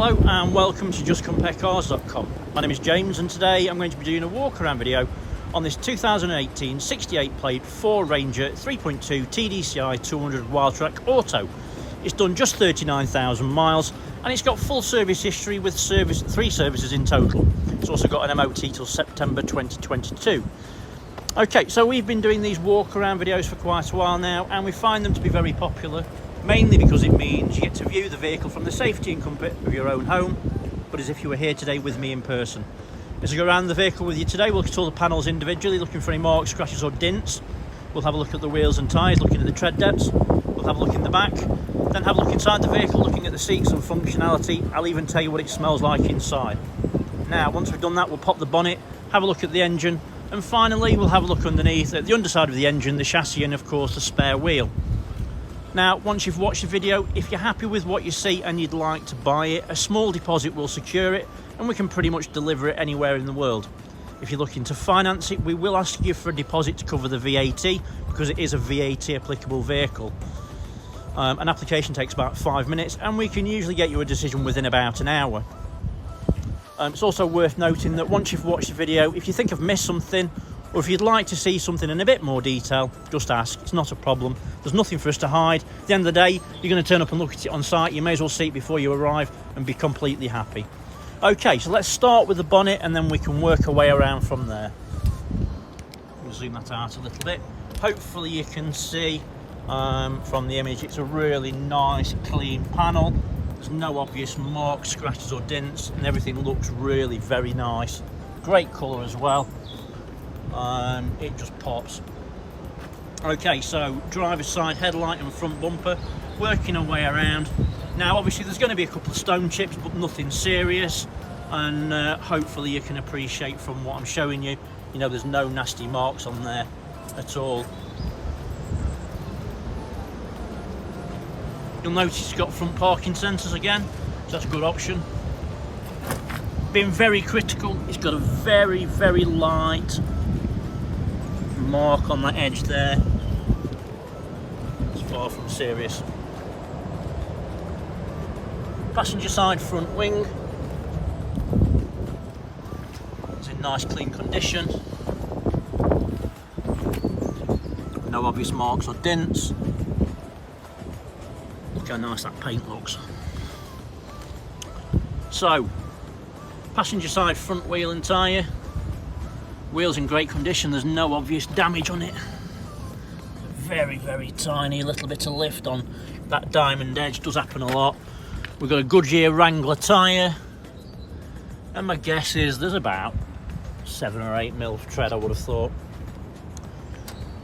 Hello and welcome to justcomparecars.com. My name is James and today I'm going to be doing a walk around video on this 2018 68 plate Ford Ranger 3.2 TDCi 200 Wildtrak Auto. It's done just 39,000 miles and it's got full service history with 3 services in total. It's also got an MOT till September 2022. Okay, so we've been doing these walk around videos for quite a while now and we find them to be very popular. Mainly because it means you get to view the vehicle from the safety and comfort of your own home, but as if you were here today with me in person. As I go around the vehicle with you today, we'll look at all the panels individually, looking for any marks, scratches or dints. We'll have a look at the wheels and tyres, looking at the tread depths. We'll have a look in the back, then have a look inside the vehicle, looking at the seats and functionality. I'll even tell you what it smells like inside. Now, once we've done that, we'll pop the bonnet, have a look at the engine, and finally we'll have a look underneath at the underside of the engine, the chassis and of course the spare wheel. Now, once you've watched the video, if you're happy with what you see and you'd like to buy it, a small deposit will secure it and we can pretty much deliver it anywhere in the world. If you're looking to finance it, we will ask you for a deposit to cover the VAT because it is a VAT applicable vehicle. An application takes about 5 minutes and we can usually get you a decision within about an hour. It's also worth noting that once you've watched the video, if you think I've missed something, or if you'd like to see something in a bit more detail, just ask. It's not a problem. There's nothing for us to hide. At the end of the day, you're going to turn up and look at it on site. You may as well see it before you arrive and be completely happy. Okay, so let's start with the bonnet and then we can work our way around from there. We'll zoom that out a little bit. Hopefully you can see from the image, it's a really nice, clean panel. There's no obvious marks, scratches or dents, and everything looks really very nice. Great colour as well. It just pops. Okay, so driver's side headlight and front bumper, working our way around. Now obviously there's going to be a couple of stone chips but nothing serious, and hopefully you can appreciate from what I'm showing you, there's no nasty marks on there at all. You'll notice it's got front parking sensors again, so that's a good option. Being very critical, it's got a very, very light mark on that edge there. It's far from serious. Passenger side front wing, it's in nice clean condition. No obvious marks or dents. Look how nice that paint looks. So, passenger side front wheel and tyre. Wheels in great condition, there's no obvious damage on it. Very, very tiny little bit of lift on that diamond edge, does happen a lot. We've got a Goodyear Wrangler tyre, and my guess is there's about 7 or 8 mil of tread, I would have thought.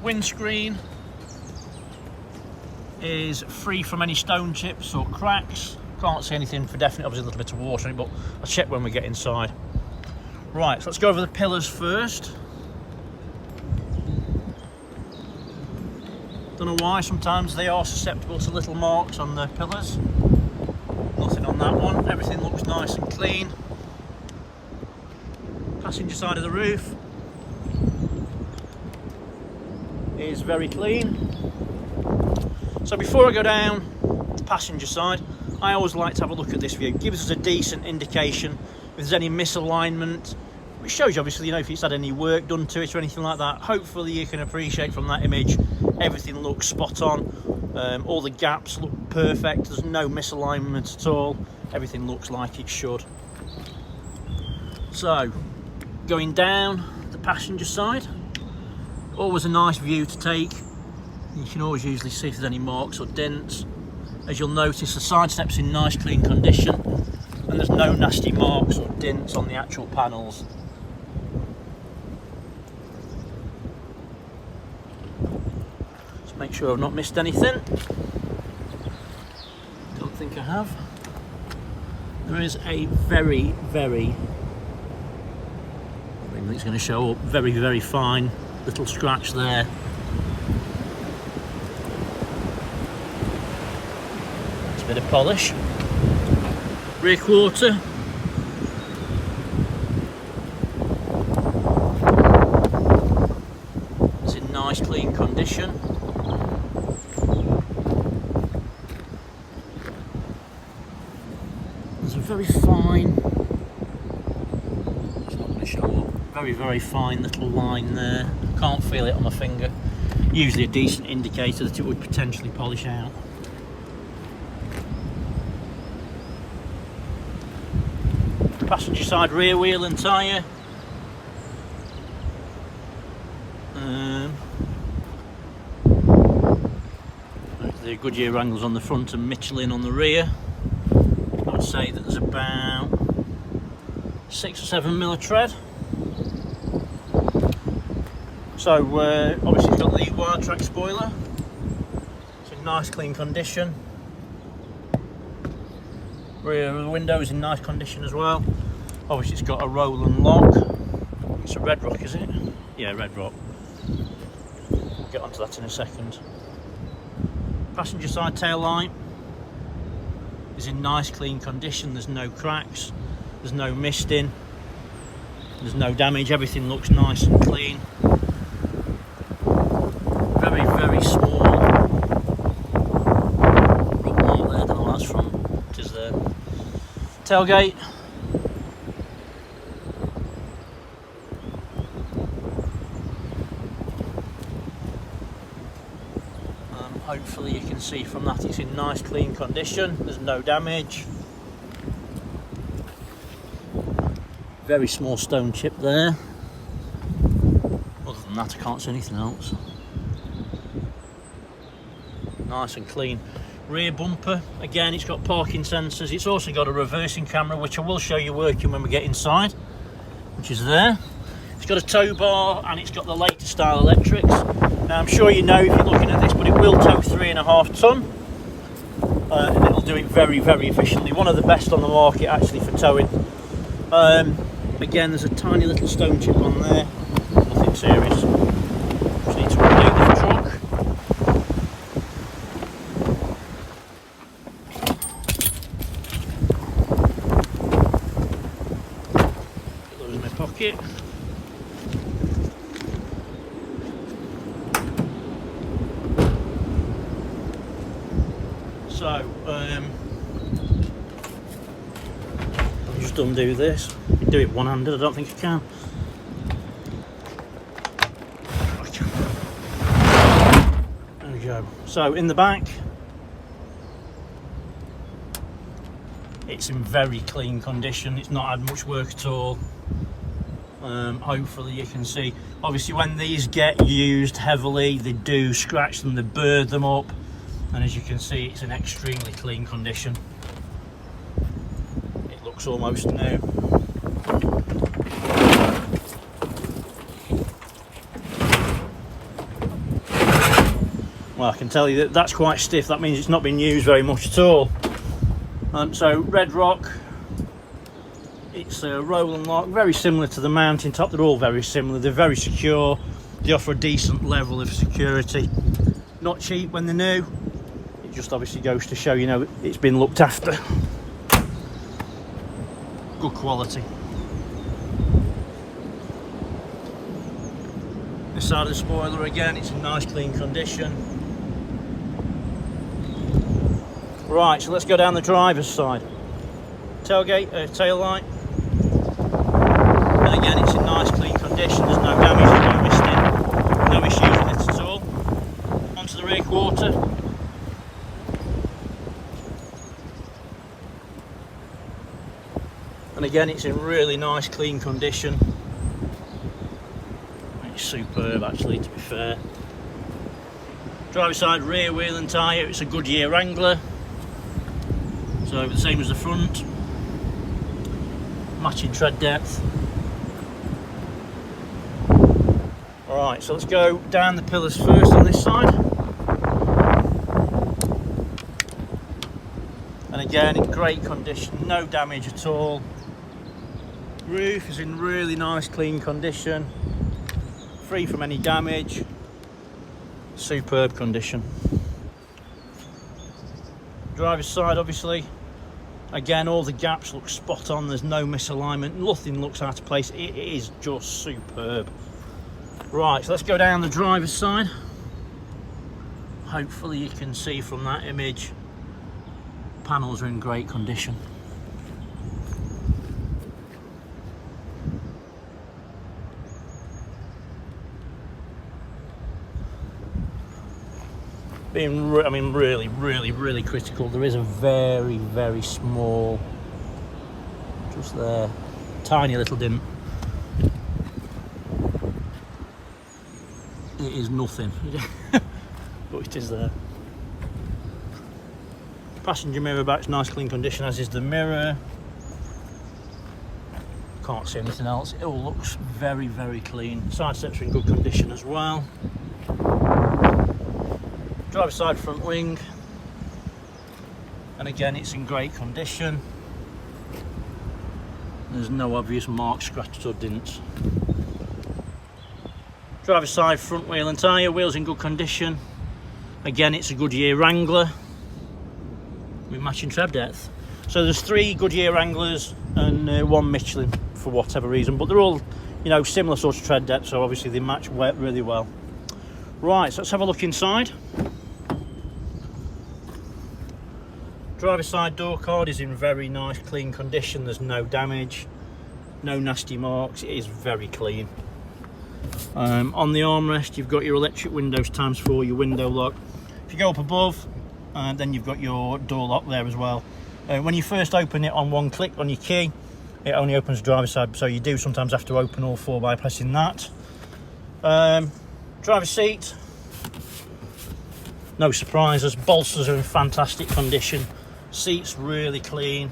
Windscreen is free from any stone chips or cracks. Can't see anything for definite, obviously a little bit of water in it, but I'll check when we get inside. Right, so let's go over the pillars first. Don't know why, sometimes they are susceptible to little marks on the pillars. Nothing on that one, everything looks nice and clean. Passenger side of the roof is very clean. So before I go down the passenger side, I always like to have a look at this view. It gives us a decent indication if there's any misalignment, which shows you obviously, if it's had any work done to it or anything like that. Hopefully you can appreciate from that image, everything looks spot on. All the gaps look perfect, there's no misalignment at all. Everything looks like it should. So, going down the passenger side, always a nice view to take. You can always usually see if there's any marks or dents. As you'll notice, the side step's in nice clean condition and there's no nasty marks or dents on the actual panels. Just make sure I've not missed anything. Don't think I have. There is a very, very, I think it's going to show up, very, very fine little scratch there. It's a bit of polish. Rear quarter. It's in nice clean condition. very fine. It's not going to show up. Very, very fine little line there. Can't feel it on my finger. Usually a decent indicator that it would potentially polish out. Passenger side rear wheel and tyre. The Goodyear Wranglers on the front and Michelin on the rear. I would say that there's about 6 or 7 mil of tread. So obviously it's got the Wildtrak spoiler. It's in nice clean condition. Rear of the windows in nice condition as well. Obviously it's got a roll and lock. It's a red rock, is it? Yeah, red rock. We'll get onto that in a second. Passenger side tail light is in nice clean condition. There's no cracks, there's no misting, there's no damage. Everything looks nice and clean. Very, very small rub mark there. I don't know what that's from. It is there. Tailgate. Hopefully you can see from that it's in nice clean condition, there's no damage. Very small stone chip there. Other than that I can't see anything else. Nice and clean. Rear bumper, again it's got parking sensors. It's also got a reversing camera, which I will show you working when we get inside, which is there. It's got a tow bar and it's got the later style electrics. Now I'm sure you know if you're looking at this, but it will tow 3.5 ton and it'll do it very, very efficiently. One of the best on the market actually for towing. Again, there's a tiny little stone chip on there, nothing serious. Just need to remove the truck. Put those in my pocket. So, I'll just undo this. You can do it one-handed, I don't think I can. There we go. So, in the back, it's in very clean condition. It's not had much work at all. Hopefully you can see. Obviously when these get used heavily, they do scratch them, they burn them up. And as you can see, it's in extremely clean condition. It looks almost new. Well, I can tell you that that's quite stiff. That means it's not been used very much at all. So red rock, it's a roll and lock, very similar to the mountain top. They're all very similar. They're very secure. They offer a decent level of security. Not cheap when they're new. It just obviously goes to show, you know, it's been looked after. Good quality. This side of the spoiler again, it's in nice clean condition. Right, so let's go down the driver's side. Tailgate, tail light. And again, it's in nice clean condition. There's no damage, there's no misting, no issues with it at all. Onto the rear quarter. And again, it's in really nice clean condition. It's superb actually, to be fair. Driver's side rear wheel and tyre, it's a Goodyear Wrangler. So the same as the front. Matching tread depth. Alright, so let's go down the pillars first on this side. And again, in great condition, no damage at all. Roof is in really nice clean condition, free from any damage, superb condition. Driver's side obviously, again all the gaps look spot on, there's no misalignment, nothing looks out of place, it is just superb. Right, so let's go down the driver's side. Hopefully you can see from that image, panels are in great condition. I mean, really critical. There is a very small, just there, tiny little dent. It is nothing, but it is there. Passenger mirror back's nice clean condition, as is the mirror. Can't see anything else. It all looks very clean. Side steps are in good condition as well. Driver's side front wing, and again it's in great condition. There's no obvious marks, scratches or dents. Driver's side front wheel and tyre, wheels in good condition. Again, it's a Goodyear Wrangler with matching tread depth. So there's 3 Goodyear Wranglers and 1 Michelin for whatever reason, but they're all, you know, similar sort of tread depth, so obviously they match really well. Right, so let's have a look inside. Driver's side door card is in very nice clean condition. There's no damage, no nasty marks. It is very clean. On the armrest you've got your electric windows ×4, your window lock. If you go up above, then you've got your door lock there as well. When you first open it on one click on your key, it only opens the driver's side, so you do sometimes have to open all 4 by pressing that. Driver's seat, no surprises. Bolsters are in fantastic condition. Seats really clean,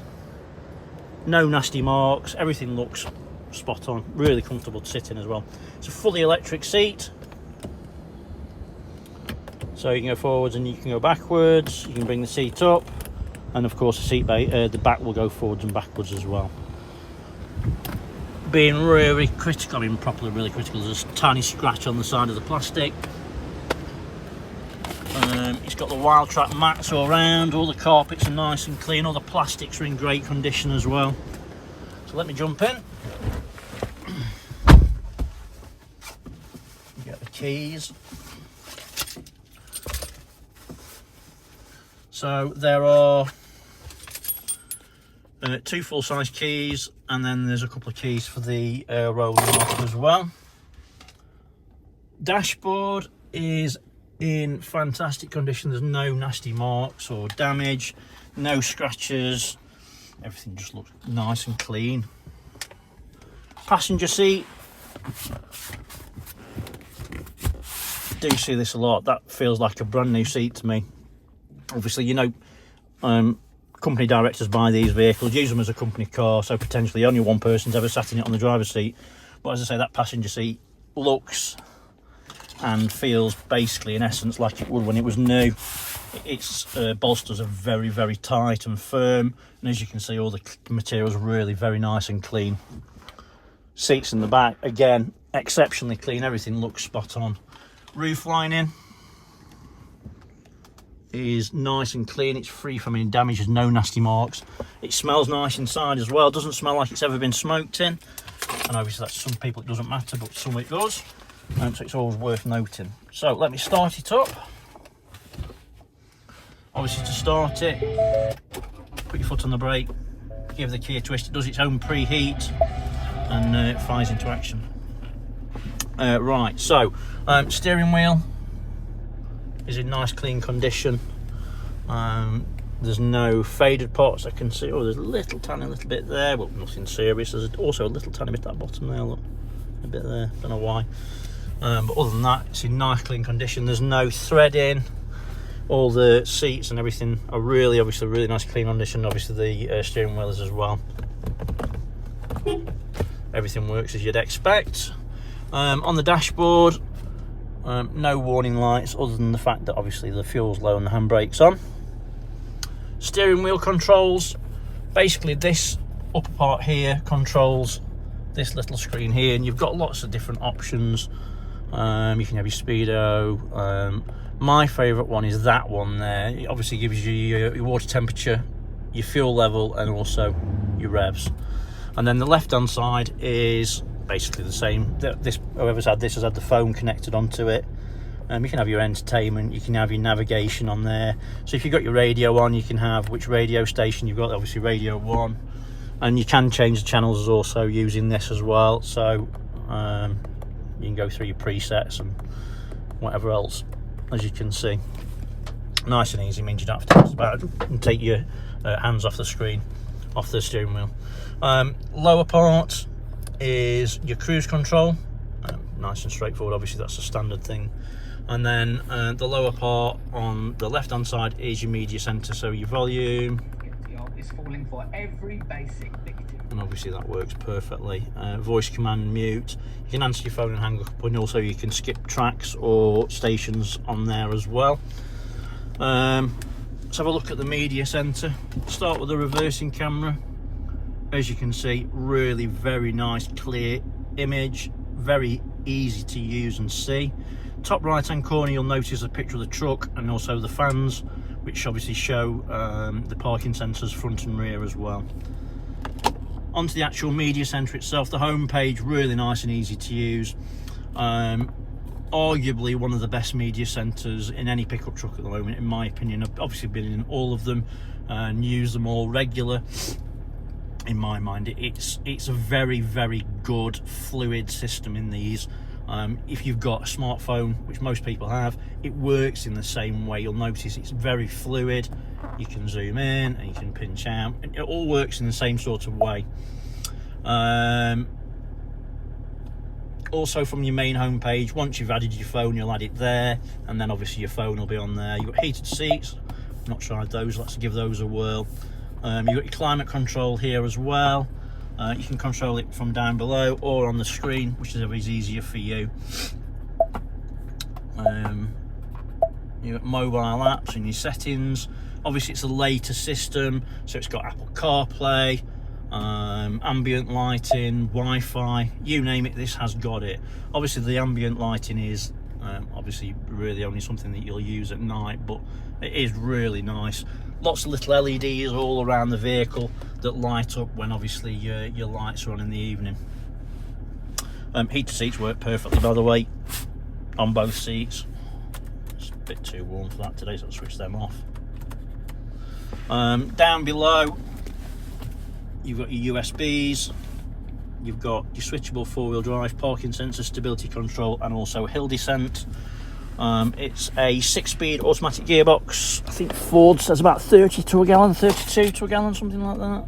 no nasty marks, everything looks spot on, really comfortable to sit in as well. It's a fully electric seat, so you can go forwards and you can go backwards. You can bring the seat up, and of course the back will go forwards and backwards as well. Being really critical, I mean properly really critical, there's a tiny scratch on the side of the plastic. It's got the Wildtrak mats all around, all the carpets are nice and clean, all the plastics are in great condition as well. So let me jump in. Get the keys. So there are 2 full-size keys, and then there's a couple of keys for the rolling off as well. Dashboard is in fantastic condition. There's no nasty marks or damage, no scratches. Everything just looks nice and clean. Passenger seat, do see this a lot. That feels like a brand new seat to me. Obviously, you know, company directors buy these vehicles, use them as a company car, so potentially only one person's ever sat in it on the driver's seat. But as I say, that passenger seat looks and feels basically in essence like it would when it was new. Its bolsters are very tight and firm, and as you can see, all the materials are really very nice and clean. Seats in the back, again, exceptionally clean. Everything looks spot on. Roof lining is nice and clean. It's free from any damage. There's no nasty marks. It smells nice inside as well. Doesn't smell like it's ever been smoked in, and obviously that's some people it doesn't matter, but some it does. So it's always worth noting. So let me start it up. Obviously, to start it, put your foot on the brake, give the key a twist. It does its own preheat, and it flies into action. Right, so steering wheel is in nice clean condition. There's no faded parts I can see. Oh, there's a tiny little bit there, but nothing serious. There's also a little tiny bit at the bottom there, look, a bit there, don't know why. But other than that, it's in nice clean condition. There's no threading. All the seats and everything are obviously really nice clean condition. Obviously the steering wheel is as well. Everything works as you'd expect. On the dashboard, no warning lights other than the fact that obviously the fuel's low and the handbrake's on. Steering wheel controls, basically this upper part here controls this little screen here, and you've got lots of different options. You can have your speedo. My favourite one is that one there. It obviously gives you your water temperature, your fuel level, and also your revs. And then the left hand side is basically the same. Whoever's had this has had the phone connected onto it. You can have your entertainment, you can have your navigation on there. So if you've got your radio on, you can have which radio station you've got, obviously Radio 1. And you can change the channels also using this as well. So you can go through your presets and whatever else, as you can see. Nice and easy, means you don't have to mess about and take your hands off the screen, off the steering wheel. Lower part is your cruise control, nice and straightforward. Obviously that's a standard thing. And then the lower part on the left hand side is your media center, so your volume is falling for every basic victim. And obviously that works perfectly. Voice command mute, you can answer your phone and hang up, and also you can skip tracks or stations on there as well. Let's have a look at the media center. Start with the reversing camera. As you can see, really very nice clear image, very easy to use and see. Top right hand corner you'll notice a picture of the truck and also the fans, which obviously show the parking sensors front and rear as well. Onto the actual media center itself, the home page, really nice and easy to use. Arguably one of the best media centers in any pickup truck at the moment, in my opinion. I've obviously been in all of them and use them all regular. In my mind, it's a very, very good fluid system in these. If you've got a smartphone, which most people have, it works in the same way. You'll notice it's very fluid. You can zoom in and you can pinch out, and it all works in the same sort of way. Also from your main home page, once you've added your phone, you'll add it there, and then obviously your phone will be on there. You've got heated seats, not tried those, let's give those a whirl. You've got your climate control here as well. You can control it from down below or on the screen, whichever is easier for you. You've got mobile apps and your settings. Obviously it's a later system, so it's got Apple CarPlay, ambient lighting, Wi-Fi, you name it, this has got it. Obviously the ambient lighting is obviously really only something that you'll use at night, but it is really nice. Lots of little LEDs all around the vehicle that light up when obviously your lights are on in the evening. Heated seats work perfectly, by the way, on both seats. It's a bit too warm for that today, so I'll switch them off. Down below you've got your USBs, you've got your switchable four-wheel drive, parking sensor, stability control, and also hill descent. It's a 6-speed automatic gearbox. I think Ford says about 30 to a gallon, 32 to a gallon, something like that.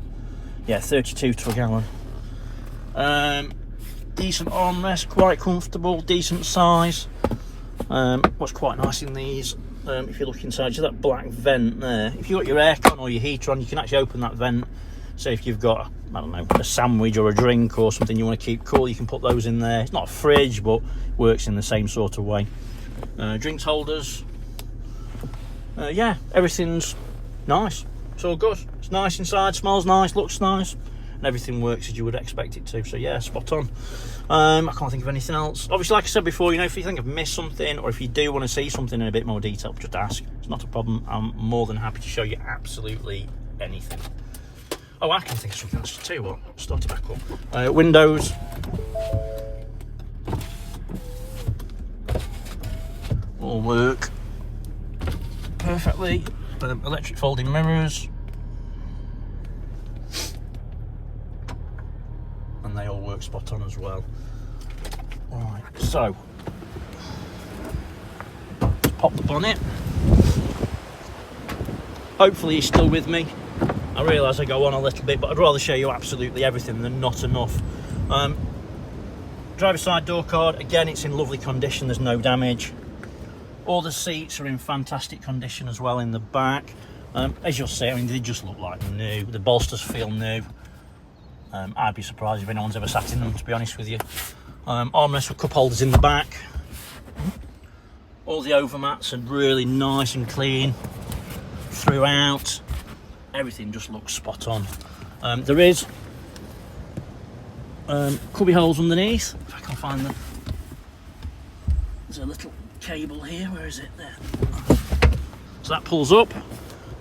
Yeah, 32 to a gallon. Decent armrest, quite comfortable, decent size. What's quite nice in these, if you look inside, you that black vent there. If you've got your aircon or your heater on, you can actually open that vent. So if you've got, I don't know, a sandwich or a drink or something you want to keep cool, you can put those in there. It's not a fridge, but works in the same sort of way. Drinks holders. Yeah, everything's nice. It's all good. It's nice inside, smells nice, looks nice, and everything works as you would expect it to. So yeah, spot on. I can't think of anything else. Obviously, like I said before, you know, if you think I've missed something, or if you do want to see something in a bit more detail, just ask. It's not a problem. I'm more than happy to show you absolutely anything. Oh, I can think of something else. I'll tell you what, start it back up. Windows. All work perfectly. Electric folding mirrors. And they all work spot on as well. Right, so let's pop the bonnet. Hopefully you're still with me. I realise I go on a little bit, but I'd rather show you absolutely everything than not enough. Driver's side door card, again, it's in lovely condition, there's no damage. All the seats are in fantastic condition as well in the back. As you'll see, I mean, they just look like new. The bolsters feel new. I'd be surprised if anyone's ever sat in them, to be honest with you. Armrests with cup holders in the back. All the overmats are really nice and clean throughout. Everything just looks spot on. There is cubby holes underneath, if I can find them. There's a little cable here, where is it? There. So that pulls up,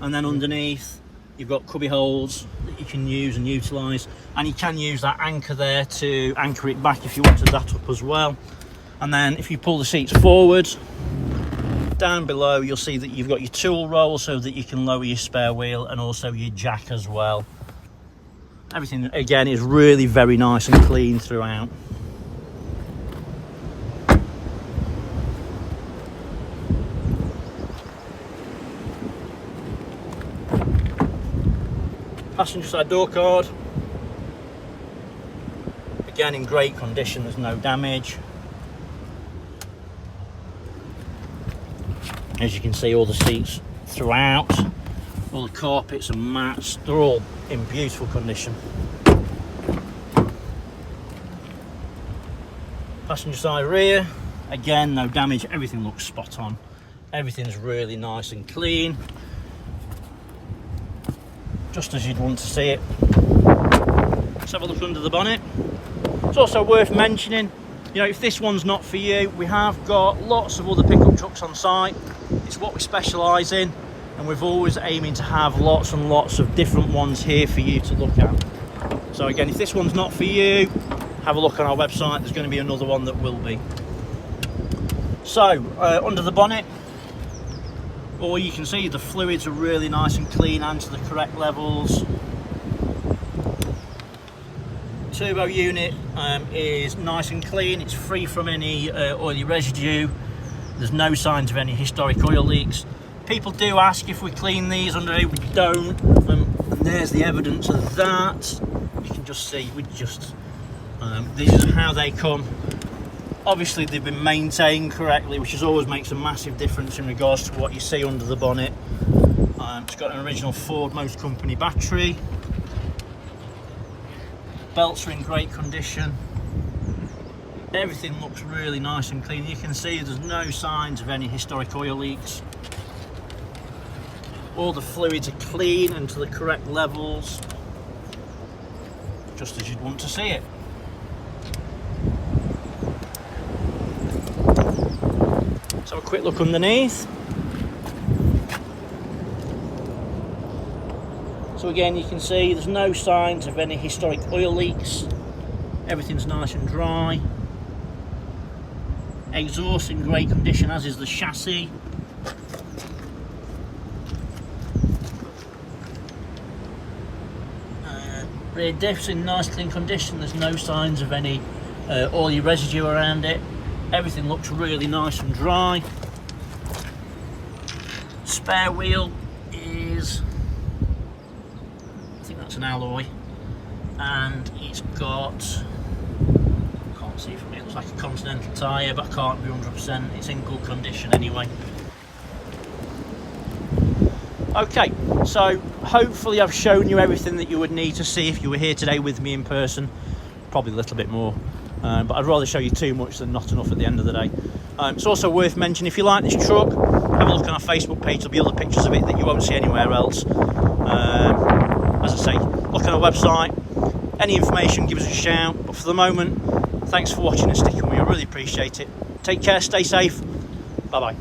and then underneath you've got cubby holes that you can use and utilise, and you can use that anchor there to anchor it back if you wanted that up as well. And then if you pull the seats forward, down below you'll see that you've got your tool roll so that you can lower your spare wheel, and also your jack as well. Everything again is really very nice and clean throughout. Passenger side door card, again in great condition, there's no damage. As you can see, all the seats throughout, all the carpets and mats, they're all in beautiful condition. Passenger side rear, again no damage, everything looks spot on. Everything's really nice and clean, just as you'd want to see it. Let's have a look under the bonnet. It's also worth mentioning, you know, if this one's not for you, we have got lots of other pickup trucks on site. It's what we specialise in, and we're always aiming to have lots and lots of different ones here for you to look at. So again, if this one's not for you, have a look on our website, there's going to be another one that will be. So under the bonnet, all you can see, the fluids are really nice and clean and to the correct levels. Turbo unit is nice and clean, it's free from any oily residue. There's no signs of any historic oil leaks. People do ask if we clean these under here, we don't, and there's the evidence of that. You can just see, this is how they come. Obviously they've been maintained correctly, which always makes a massive difference in regards to what you see under the bonnet. It's got an original Ford Motor Company battery. Belts are in great condition. Everything looks really nice and clean. You can see there's no signs of any historic oil leaks. All the fluids are clean and to the correct levels, just as you'd want to see it. Let's have a quick look underneath. So again, you can see there's no signs of any historic oil leaks. Everything's nice and dry. Exhaust in great condition, as is the chassis. Rear diff's in nice clean condition, there's no signs of any oily residue around it. Everything looks really nice and dry. Spare wheel is, I think that's an alloy, and it's got, can't see from it, it looks like a Continental tyre, but I can't be 100%, it's in good condition anyway. Okay, so hopefully I've shown you everything that you would need to see if you were here today with me in person. Probably a little bit more, but I'd rather show you too much than not enough at the end of the day. It's also worth mentioning, if you like this truck, have a look on our Facebook page. There'll be other pictures of it that you won't see anywhere else. As I say, look on our website. Any information, give us a shout. But for the moment, thanks for watching and sticking with me. I really appreciate it. Take care, stay safe. Bye bye.